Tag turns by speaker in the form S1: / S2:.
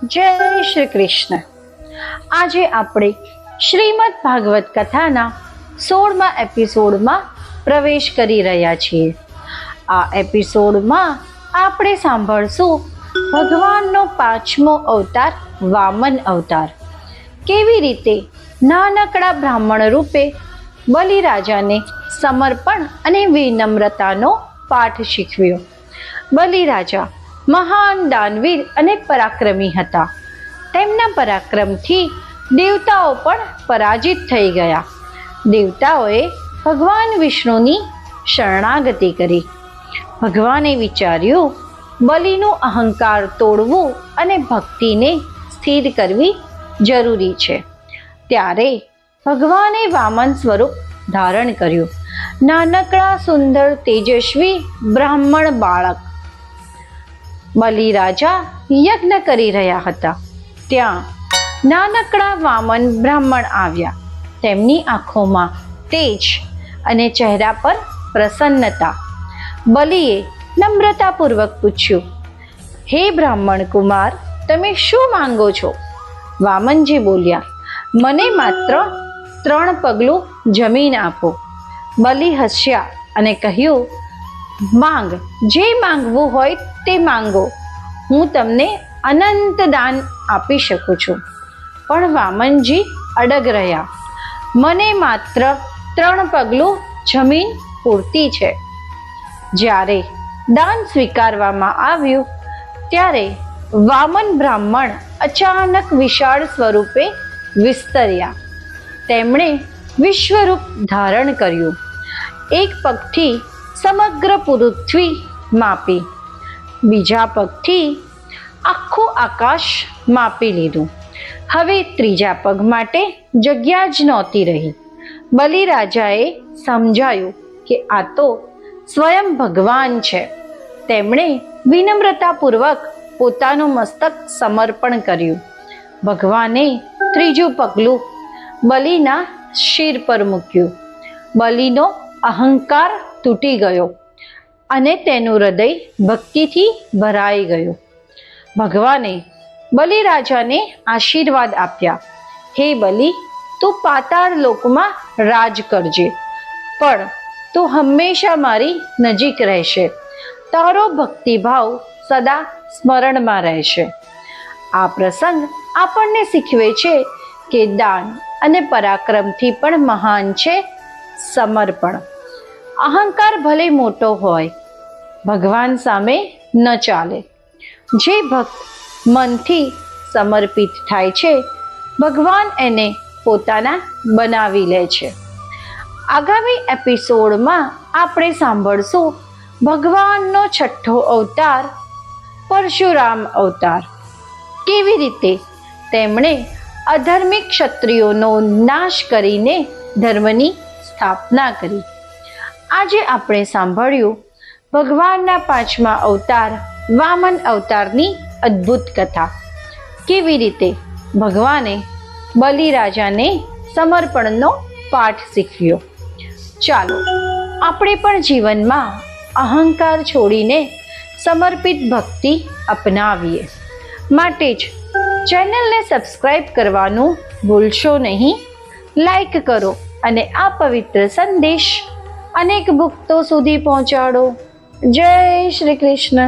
S1: જય શ્રી કૃષ્ણ. આજે આપણે શ્રીમદ ભાગવત કથાના 16મા એપિસોડમાં પ્રવેશ કરી રહ્યા છીએ. આ એપિસોડમાં આપણે સાંભળશું ભગવાનનો 5મો અવતાર વામન અવતાર. કેવી રીતે નાનકડા બ્રાહ્મણ રૂપે બલિરાજાને સમર્પણ અને વિનમ્રતાનો પાઠ શીખવ્યો. બલિરાજા મહાન દાનવીર અને પરાક્રમી હતા. તેમના પરાક્રમથી દેવતાઓ પણ પરાજિત થઈ ગયા. દેવતાઓએ ભગવાન વિષ્ણુની શરણાગતિ કરી. ભગવાને વિચાર્યું, બલિનું અહંકાર તોડવું અને ભક્તિને સ્થિર કરવી જરૂરી છે. ત્યારે ભગવાને વામન સ્વરૂપ ધારણ કર્યું. નાનકડા સુંદર તેજસ્વી બ્રાહ્મણ બાળક બલિરાજા યજ્ઞ કરી રહ્યા હતા. ત્યાં નાનકડા વામન બ્રાહ્મણ આવ્યા. તેમની આંખોમાં તેજ અને ચહેરા પર પ્રસન્નતા. બલિએ નમ્રતાપૂર્વક પૂછ્યું, હે બ્રાહ્મણ કુમાર, તમે શું માંગો છો? વામનજી બોલ્યા, મને માત્ર 3 પગલું જમીન આપો. બલિ હસ્યા અને કહ્યું, માંગ, જે માંગવું હોય તે માંગો, હું તમને અનંત દાન આપી શકું છું. પણ વામનજી અડગ રહ્યા. મને માત્ર 3 પગલું જમીન પૂરતી છે. જ્યારે દાન સ્વીકારવામાં આવ્યું ત્યારે વામન બ્રાહ્મણ અચાનક વિશાળ સ્વરૂપે વિસ્તર્યા. તેમણે વિશ્વરૂપ ધારણ કર્યું. એક પગથી સમગ્ર પૃથ્વી માપી, બીજા પગથી આખું આકાશ માપી લીધું. હવે ત્રીજા પગ માટે જગ્યા જ નહોતી રહી. બલિરાજાએ સમજાયું કે આ તો સ્વયં ભગવાન છે. તેમણે વિનમ્રતાપૂર્વક પોતાનું મસ્તક સમર્પણ કર્યું. ભગવાને ત્રીજું પગલું બલિના શિર પર મૂક્યું. બલિનો અહંકાર તૂટી ગયો અને તેનું હૃદય ભક્તિથી ભરાઈ ગયું. ભગવાને બલિરાજાને આશીર્વાદ આપ્યા, હે બલિ, તું પાતાળ લોકમાં રાજ કરજે, પણ તું હંમેશા મારી નજીક રહેશે. તારો ભક્તિભાવ સદા સ્મરણમાં રહેશે. આ પ્રસંગ આપણને શીખવે છે કે દાન અને પરાક્રમથી પણ મહાન છે સમર્પણ. અહંકાર ભલે મોટો હોય, ભગવાન સામે ન ચાલે. જે ભક્ત મનથી સમર્પિત થાય છે, ભગવાન એને પોતાના બનાવી લે છે. આગામી એપિસોડમાં આપણે સાંભળશું ભગવાનનો 6થો અવતાર પરશુરામ અવતાર. કેવી રીતે તેમણે અધર્મિક ક્ષત્રિયોનો નાશ કરીને ધર્મની સ્થાપના કરી. આજે આપણે સાંભળ્યું ભગવાનના 5મા અવતાર વામન અવતારની અદ્ભુત કથા. કેવી રીતે ભગવાને બલિરાજાને સમર્પણનો પાઠ શીખવ્યો. ચાલો આપણે પણ જીવનમાં અહંકાર છોડીને સમર્પિત ભક્તિ અપનાવીએ. માટે જ ચેનલને સબસ્ક્રાઈબ કરવાનું ભૂલશો નહીં. લાઈક કરો અને આ પવિત્ર સંદેશ અનેક ભક્તો સુધી પહોંચાડો. જય શ્રી કૃષ્ણ.